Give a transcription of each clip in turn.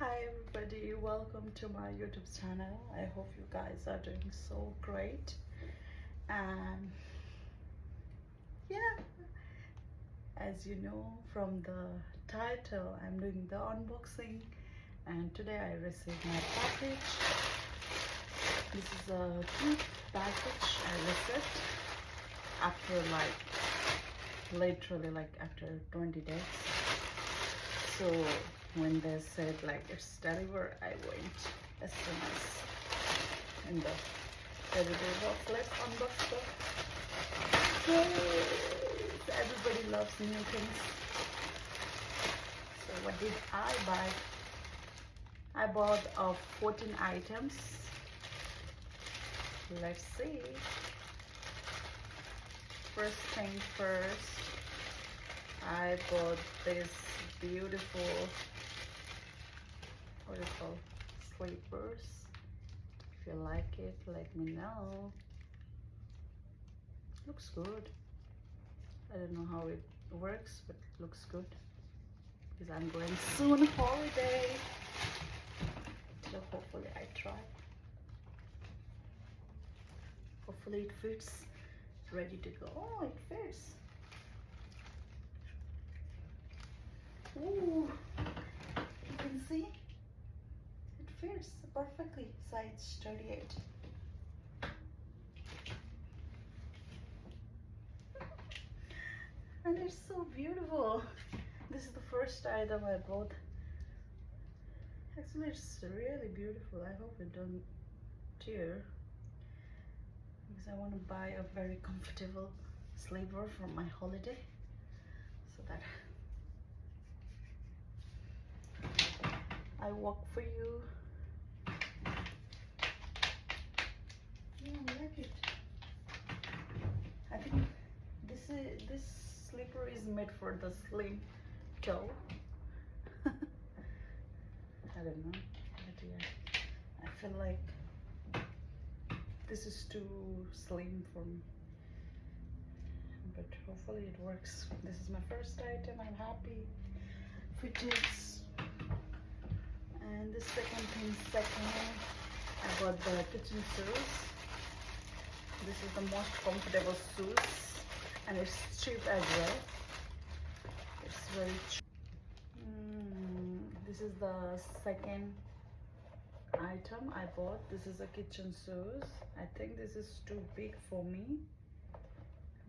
Hi everybody, welcome to my YouTube channel. I hope you guys are doing so great. And yeah, as you know from the title, I'm doing the unboxing, and today I received my package. This is a cute package I received after literally after 20 days. So when they said it's delivered, I went as soon as in the delivery box. Let's unbox the yes, everybody loves new things. So what did I buy? I bought 14 items. Let's see. First thing first, I bought this beautiful, what is it called, sleepers. If you like it, let me know. Looks good. I don't know how it works, but it looks good because I'm going soon holiday, so hopefully I try. Hopefully it fits. Ready to go. Oh, it fits. Ooh, you can see it fits perfectly. Size 38. And it's so beautiful. This is the first item I bought. Actually, it's really beautiful. I hope it don't tear, because I want to buy a very comfortable sleeper for my holiday, so that I work for you. Yeah, I like it. I think this sleeper is made for the slim toe. I don't know, but yeah, I feel like this is too slim for me, but hopefully it works. This is my first item. I'm happy fidgets. And the second thing, I bought the kitchen tools. This is the most comfortable shoes, and it's cheap as well. It's very cheap. This is the second item I bought. This is a kitchen shoes. I think this is too big for me,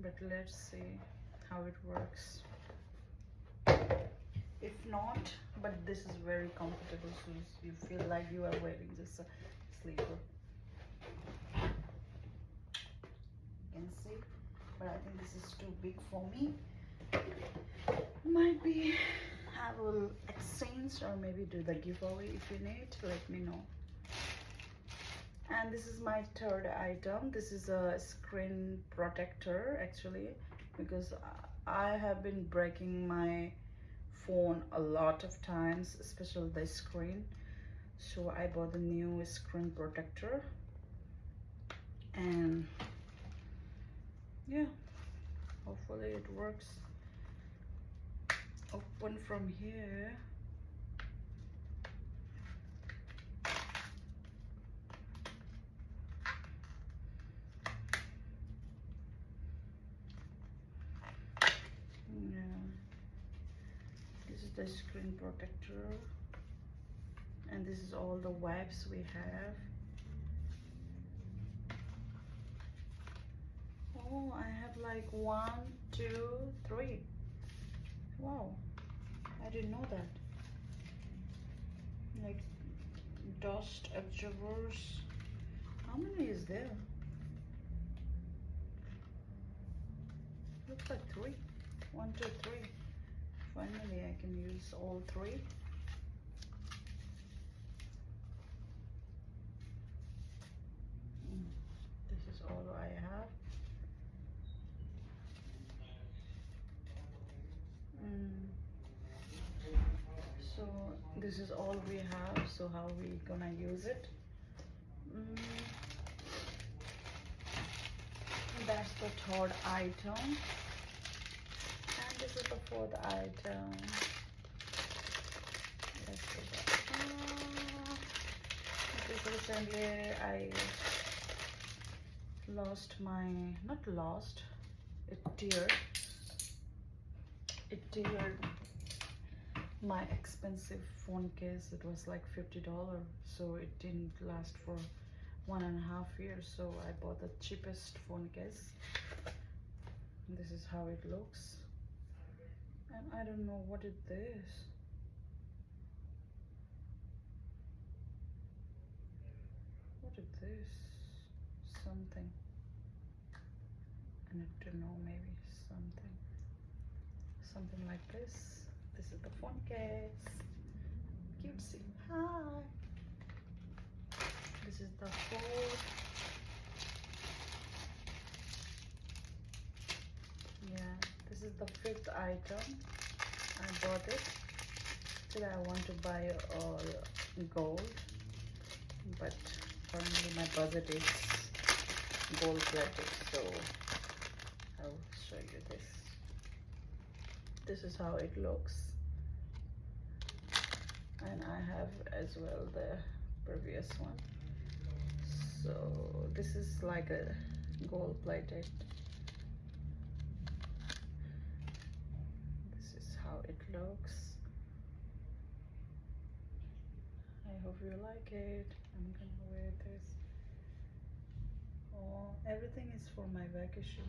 but let's see how it works. If not, but this is very comfortable shoes. You feel like you are wearing just a sleeper. You can see, but I think this is too big for me. Might be I will exchange or maybe do the giveaway. If you need, let me know. And this is my third item. This is a screen protector actually, because I have been breaking my phone a lot of times, especially the screen. So I bought the new screen protector, and yeah, hopefully it works. Open from here. Yeah, this is the screen protector, and this is all the wipes we have. Oh, I have like 1, 2, 3. Wow, I didn't know that. Like dust absorbers. How many is there? Looks like 3. 1, 2, 3. Finally, I can use all 3. This is all I have. So this is all we have. So how we gonna use it? That's the third item, and this is the fourth item. Let's see that. Because recently I lost my, not lost, it teared my expensive phone case. It was like $50, so it didn't last for 1.5 years. So I bought the cheapest phone case. This is how it looks, and I don't know what is this. What is this? Something. I need to know, maybe something like this. This is the phone case. Cutesy. Hi. This is the fourth. Yeah, this is the fifth item. I bought it. Today I want to buy all gold, but currently my budget is gold plated, so I'll show you this. This is how it looks, and I have as well the previous one. So this is like a gold plated. This is how it looks. I hope you like it. I'm gonna wear this. Oh, everything is for my vacation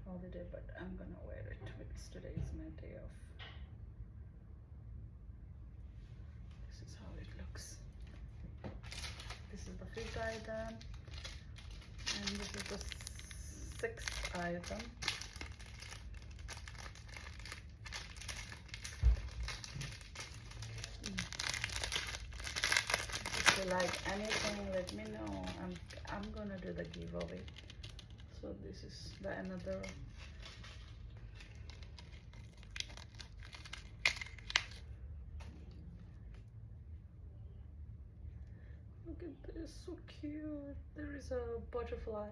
holiday, but I'm gonna wear it because today is my day off. This is how it looks. This is the fifth item, and this is the sixth item. If you like anything, let me know. I'm gonna do the giveaway. So this is the another. Look at this, so cute. There is a butterfly.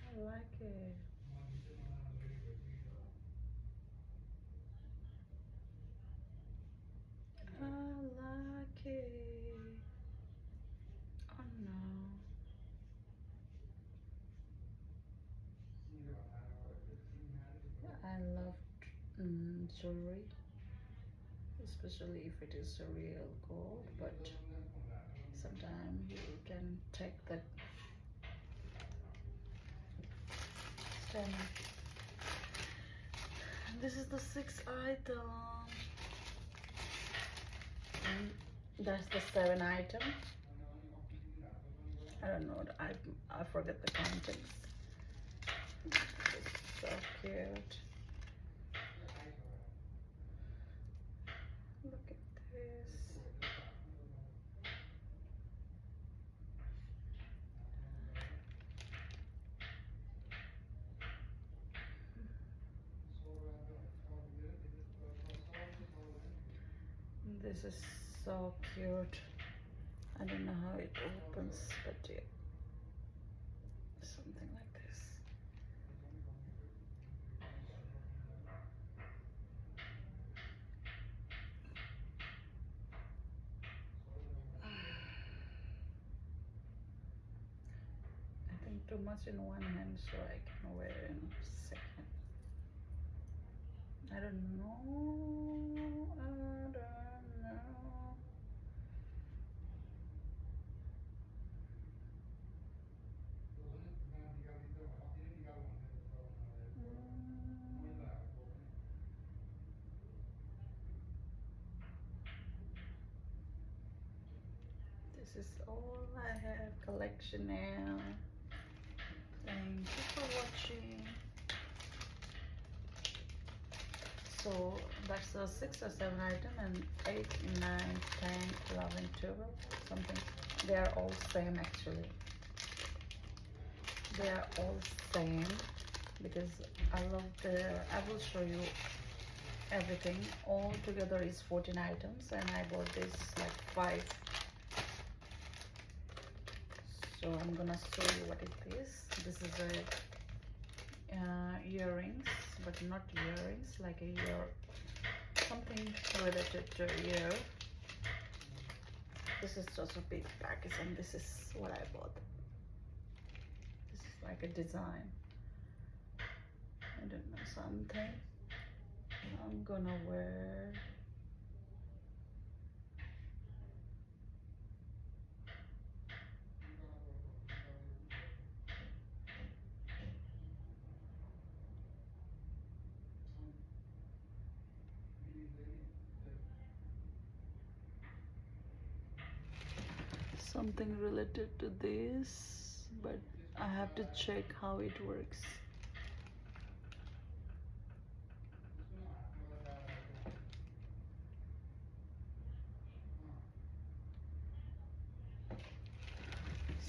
I like it. I like it. jewelry, especially if it is a real gold, but sometimes you can take that stem. This is the sixth item, and that's the seven item. I don't know, I forget the contents. It's so cute. Look at this. This is so cute. I don't know how it opens, but yeah, something like this. I think too much in one hand, so I can wear it in a second. I don't know. I don't know. This is all I have collection now. Thank you for watching. So that's the 6 or 7 item, and 8, 9, 10, 11, 12, something. They are all same actually. They are all same because I love I will show you everything. All together is 14 items, and I bought this like 5. So I'm gonna show you what it is. This is a earrings, but not earrings, like a ear, something related to ear. This is just a big package, and this is what I bought. This is like a design. I don't know, something I'm gonna wear. Something related to this, but I have to check how it works.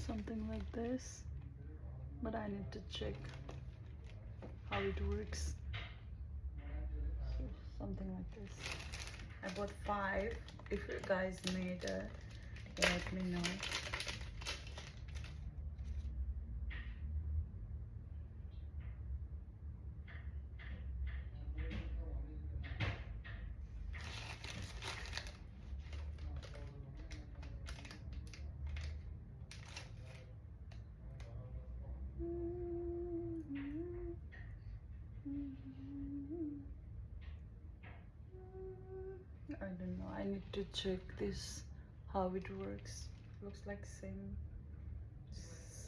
Something like this, but I need to check how it works. So something like this. I bought 5. If you guys need let me know. I don't know, I need to check this how it works. Looks like same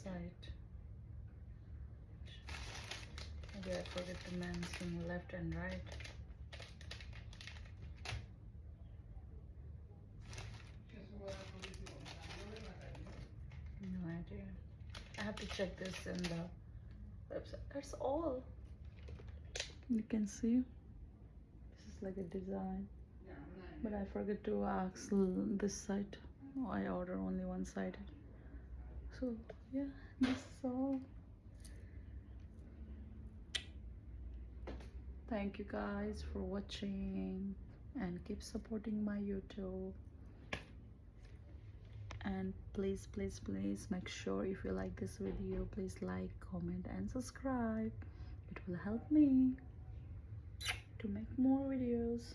side. Maybe I forget to mention left and right. No idea. I have to check this in the website. That's all. You can see this is like a design, but I forget to ask this side. Oh, I order only one sided. So yeah, this is all. Thank you guys for watching, and keep supporting my YouTube. And please make sure, if you like this video, please like, comment and subscribe. It will help me to make more videos.